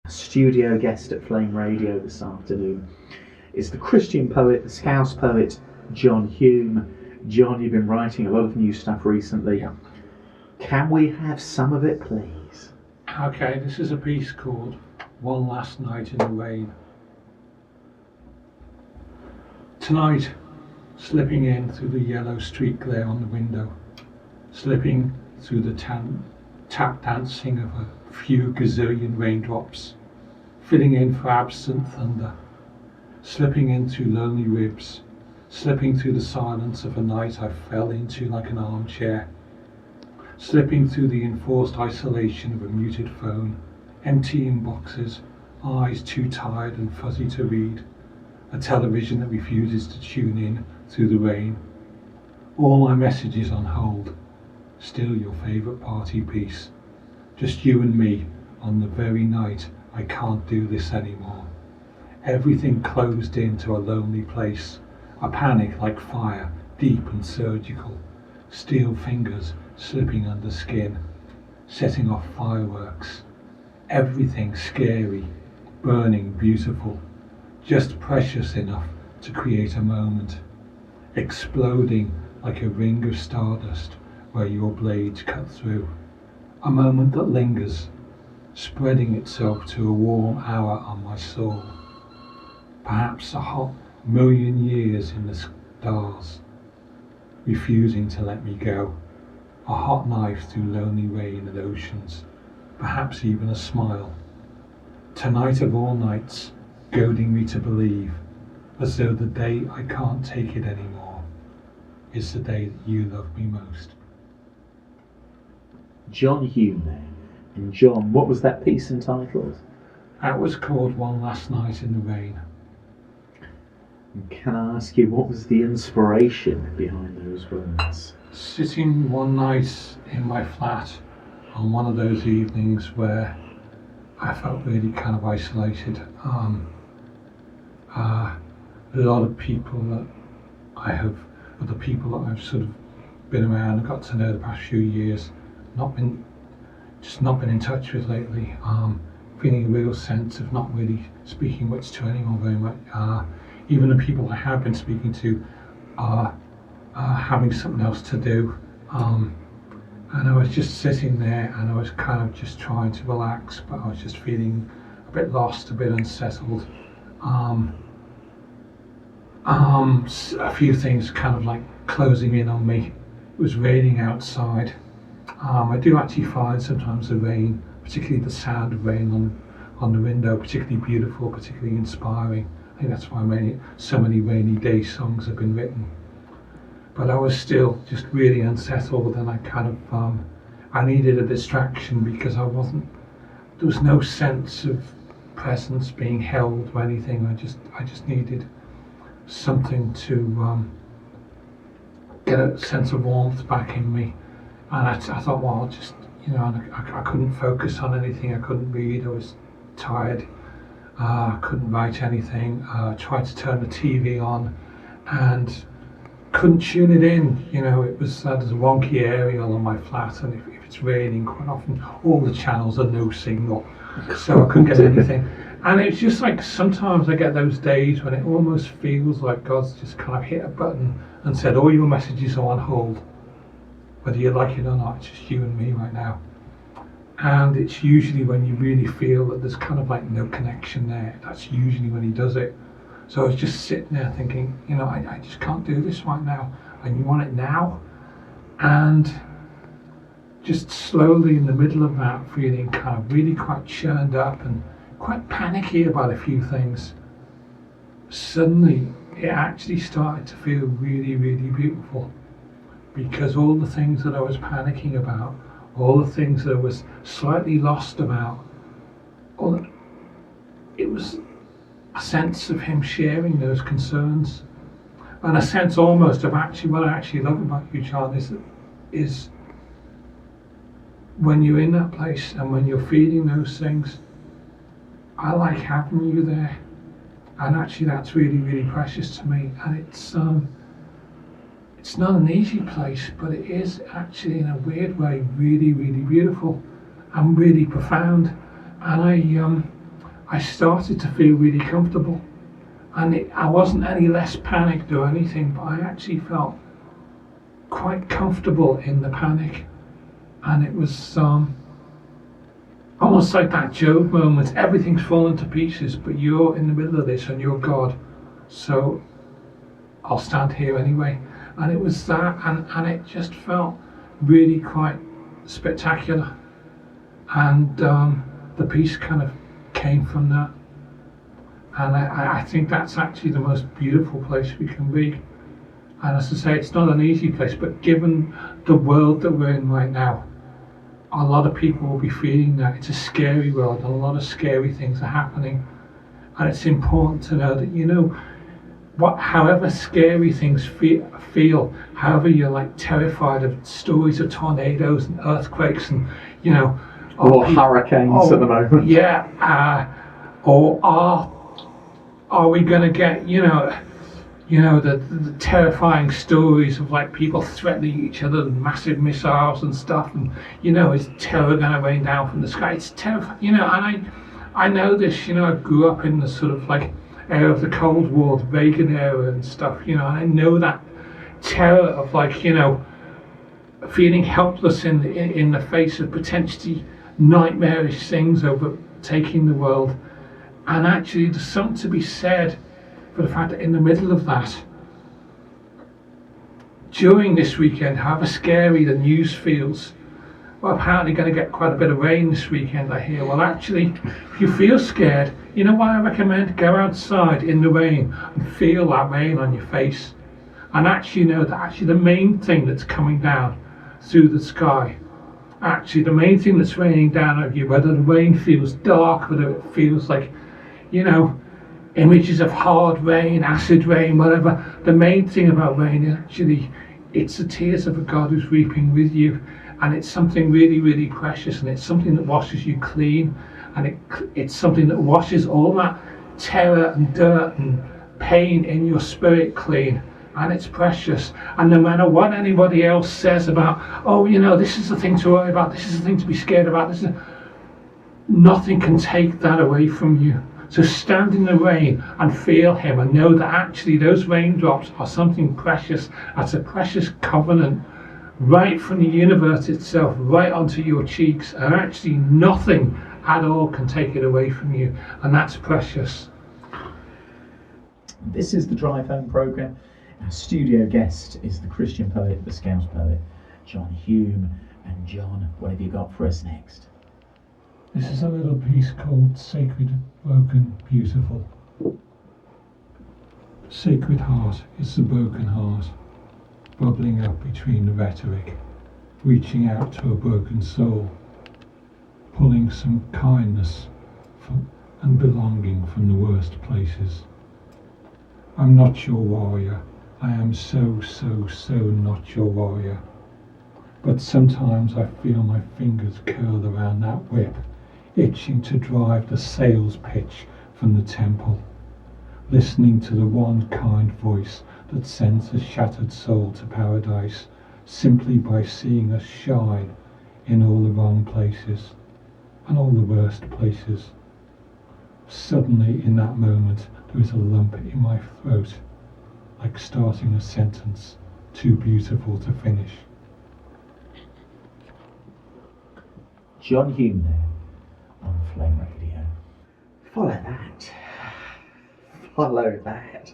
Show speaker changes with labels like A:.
A: Studio guest at Flame Radio this afternoon is the Christian poet, the Scouse poet, John Hulme. John, you've been writing a lot of new stuff recently.
B: Yeah.
A: Can we have some of it, please?
B: Okay, this is a piece called One Last Night in the Rain. Tonight, slipping in through the yellow street glare on the window, slipping through the tap dancing of a few gazillion raindrops, filling in for absent thunder, slipping in through lonely ribs, slipping through the silence of a night I fell into like an armchair, slipping through the enforced isolation of a muted phone, empty inboxes, eyes too tired and fuzzy to read, a television that refuses to tune in through the rain, all my messages on hold, still your favourite party piece, just you and me on the very night I can't do this anymore. Everything closed into a lonely place, a panic like fire, deep and surgical, steel fingers slipping under skin, setting off fireworks. Everything scary, burning beautiful, just precious enough to create a moment, exploding like a ring of stardust where your blades cut through. A moment that lingers, spreading itself to a warm hour on my soul. Perhaps a hot million years in the stars, refusing to let me go. A hot knife through lonely rain and oceans, perhaps even a smile. Tonight of all nights, goading me to believe, as though the day I can't take it anymore is the day that you love me most.
A: John Hulme there. And John, what was that piece entitled?
B: That was called One Last Night in the Rain.
A: And can I ask you, what was the inspiration behind those words?
B: Sitting one night in my flat on one of those evenings where I felt really kind of isolated. A lot of people that the people that I've sort of been around and got to know the past few years, not been in touch with lately, feeling a real sense of not really speaking much to anyone very much. Even the people I have been speaking to are having something else to do. And I was just sitting there and I was kind of just trying to relax, but I was just feeling a bit lost, a bit unsettled. A few things kind of like closing in on me. It was raining outside. I do actually find sometimes the rain, particularly the sound of rain on the window, particularly beautiful, particularly inspiring. I think that's why so many rainy day songs have been written. But I was still just really unsettled, and I kind of I needed a distraction because there was no sense of presence being held or anything. I just needed something to get a sense of warmth back in me. And I thought, well, just, I couldn't focus on anything. I couldn't read. I was tired. Couldn't write anything. Tried to turn the TV on and couldn't tune it in. It was there's a wonky aerial on my flat, and if it's raining, quite often all the channels are no signal, so I couldn't get anything. And it's just like sometimes I get those days when it almost feels like God's just kind of hit a button and said, all your messages are on hold. Whether you like it or not, it's just you and me right now. And it's usually when you really feel that there's kind of like no connection there, that's usually when he does it. So I was just sitting there thinking, I just can't do this right now. And you want it now? And just slowly in the middle of that, feeling kind of really quite churned up and quite panicky about a few things, suddenly it actually started to feel really, really beautiful. Because all the things that I was panicking about, all the things that I was slightly lost about, it was a sense of him sharing those concerns, and a sense almost of actually what I actually love about you, John, is when you're in that place and when you're feeling those things, I like having you there, and actually that's really, really precious to me. And it's not an easy place, but it is actually in a weird way really, really beautiful and really profound. And I started to feel really comfortable. And I wasn't any less panicked or anything, but I actually felt quite comfortable in the panic. And it was almost like that Job moment. Everything's fallen to pieces, but you're in the middle of this and you're God. So I'll stand here anyway. And it was that, and it just felt really quite spectacular. And the peace kind of came from that. And I think that's actually the most beautiful place we can be. And as I say, it's not an easy place, but given the world that we're in right now, a lot of people will be feeling that. It's a scary world, and a lot of scary things are happening. And it's important to know that, however scary things feel, however you're like terrified of stories of tornadoes and earthquakes and,
A: or hurricanes at the moment.
B: Yeah, or are we going to get, the terrifying stories of like people threatening each other and massive missiles and stuff, and is terror going to rain down from the sky? It's terrifying, and I know this, I grew up in the sort of like era of the Cold War, the Reagan era and stuff, and I know that terror of like, feeling helpless in the face of potentially nightmarish things overtaking the world. And actually there's something to be said for the fact that in the middle of that, during this weekend, however scary the news feels, we're apparently going to get quite a bit of rain this weekend, I hear. Well, actually, if you feel scared, you know what I recommend? Go outside in the rain and feel that rain on your face. And actually know that actually the main thing that's coming down through the sky, actually the main thing that's raining down on you, whether the rain feels dark, whether it feels like, images of hard rain, acid rain, whatever, the main thing about rain is actually it's the tears of a God who's weeping with you. And it's something really, really precious, and it's something that washes you clean, and it's something that washes all that terror and dirt and pain in your spirit clean, and it's precious. And no matter what anybody else says about, this is the thing to worry about, this is the thing to be scared about, nothing can take that away from you. So stand in the rain and feel him, and know that actually those raindrops are something precious. That's a precious covenant right from the universe itself, right onto your cheeks, and actually nothing at all can take it away from you, and that's precious.
A: This is the Drive Home programme. Our studio guest is the Christian poet, the Scouse poet, John Hulme. And John, what have you got for us next?
B: This is a little piece called Sacred, Broken, Beautiful. Sacred heart is the broken heart, bubbling up between the rhetoric, reaching out to a broken soul, pulling some kindness and belonging from the worst places. I'm not your warrior, I am so not your warrior, but sometimes I feel my fingers curl around that whip, itching to drive the sales pitch from the temple, listening to the one kind voice that sends a shattered soul to paradise simply by seeing us shine in all the wrong places and all the worst places. Suddenly in that moment there is a lump in my throat, like starting a sentence too beautiful to finish.
A: John Hulme there on Flame Radio. Follow that. Follow that.